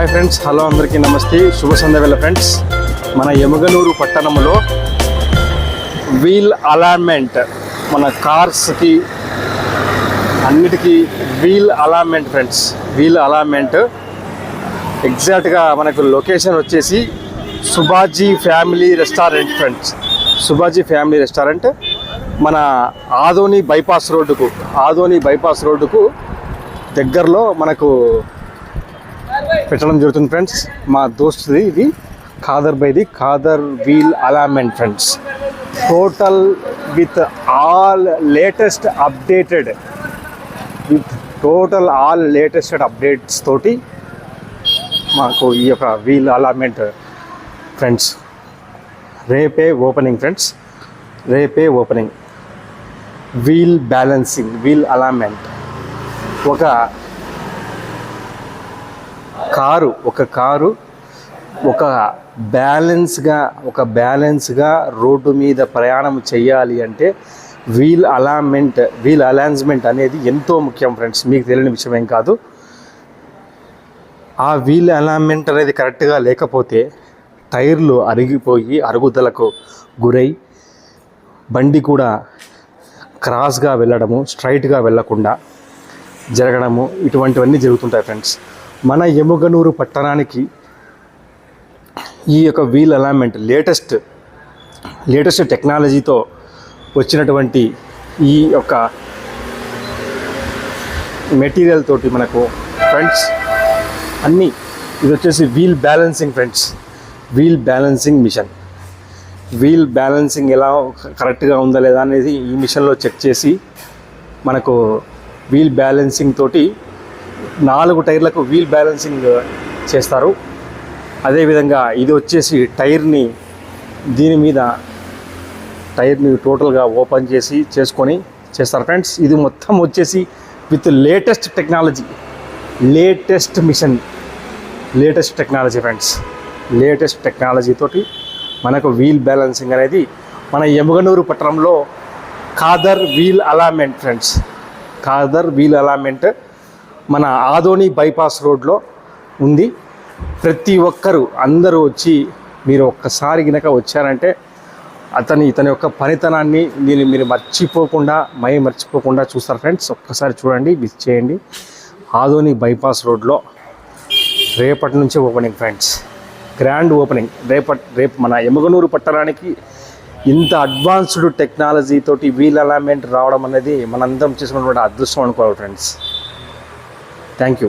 Hi friends, hello అందరికీ నమస్తే, శుభ సంధ్యవేళ ఫ్రెండ్స్. మన ఎముగనూరు పట్టణంలో వీల్ అలాట్మెంట్, మన కార్స్కి అన్నిటికీ wheel allotment friends. Wheel allotment ఎగ్జాక్ట్గా మనకు లొకేషన్ వచ్చేసి Subhaji family restaurant friends. Subhaji family restaurant మన ఆదోని బైపాస్ రోడ్డుకు దగ్గరలో మనకు పెట్టడం జరుగుతుంది ఫ్రెండ్స్. మా దోస్తుది ఇది Khadar wheel allotment friends. Total with all latest updates తోటి మాకు ఈ యొక్క వీల్ అలాట్మెంట్ ఫ్రెండ్స్. రేపే opening wheel balancing, wheel alignment. ఒక కారు ఒక బ్యాలెన్స్గా రోడ్డు మీద ప్రయాణం చేయాలి అంటే వీల్ అలాట్మెంట్ అనేది ఎంతో ముఖ్యం ఫ్రెండ్స్. మీకు తెలియని విషయం ఏం కాదు. ఆ వీల్ అలాట్మెంట్ అనేది కరెక్ట్గా లేకపోతే టైర్లు అరిగిపోయి అరుగుదలకు గురై బండి కూడా క్రాస్గా వెళ్ళడము, స్ట్రైట్గా వెళ్ళకుండా జరగడము, ఇటువంటివన్నీ జరుగుతుంటాయి ఫ్రెండ్స్. మన ఎముగనూరు పట్టణానికి ఈ యొక్క వీల్ అలాట్మెంట్ లేటెస్ట్ టెక్నాలజీతో వచ్చినటువంటి ఈ యొక్క మెటీరియల్ తోటి మనకు ఫ్రెండ్స్ అన్నీ, ఇది వచ్చేసి wheel balancing friends. Wheel balancing machine. Wheel balancing ఎలా కరెక్ట్గా ఉందా లేదా అనేది ఈ మిషన్లో చెక్ చేసి మనకు వీల్ బ్యాలెన్సింగ్ తోటి 4 టైర్లకు వీల్ బ్యాలెన్సింగ్ చేస్తారు. అదేవిధంగా ఇది వచ్చేసి టైర్ని టోటల్గా ఓపెన్ చేసుకొని చేస్తారు ఫ్రెండ్స్. ఇది మొత్తం వచ్చేసి with latest technology, latest technology friends. Latest technology తోటి మనకు వీల్ బ్యాలెన్సింగ్ అనేది మన ఎముగనూరు పట్టణంలో Khadar wheel allotment friends. Khadar wheel alignment మన ఆదోని బైపాస్ రోడ్లో ఉంది. ప్రతి ఒక్కరూ అందరూ వచ్చి మీరు ఒక్కసారి గినక వచ్చారంటే ఇతని యొక్క పనితనాన్ని మీరు మర్చిపోకుండా చూస్తారు ఫ్రెండ్స్. ఒక్కసారి చూడండి, విజిట్ చేయండి. ఆదోని బైపాస్ రోడ్లో రేపటి నుంచి ఓపెనింగ్ ఫ్రెండ్స్. గ్రాండ్ ఓపెనింగ్ రేపు మన ఎముగనూరు పట్టణానికి ఇంత అడ్వాన్స్డ్ టెక్నాలజీ తోటి వీల్ అలాట్మెంట్ రావడం అనేది మనందరం చేసుకున్నటువంటి అదృష్టం అనుకోవాలి ఫ్రెండ్స్. Thank you.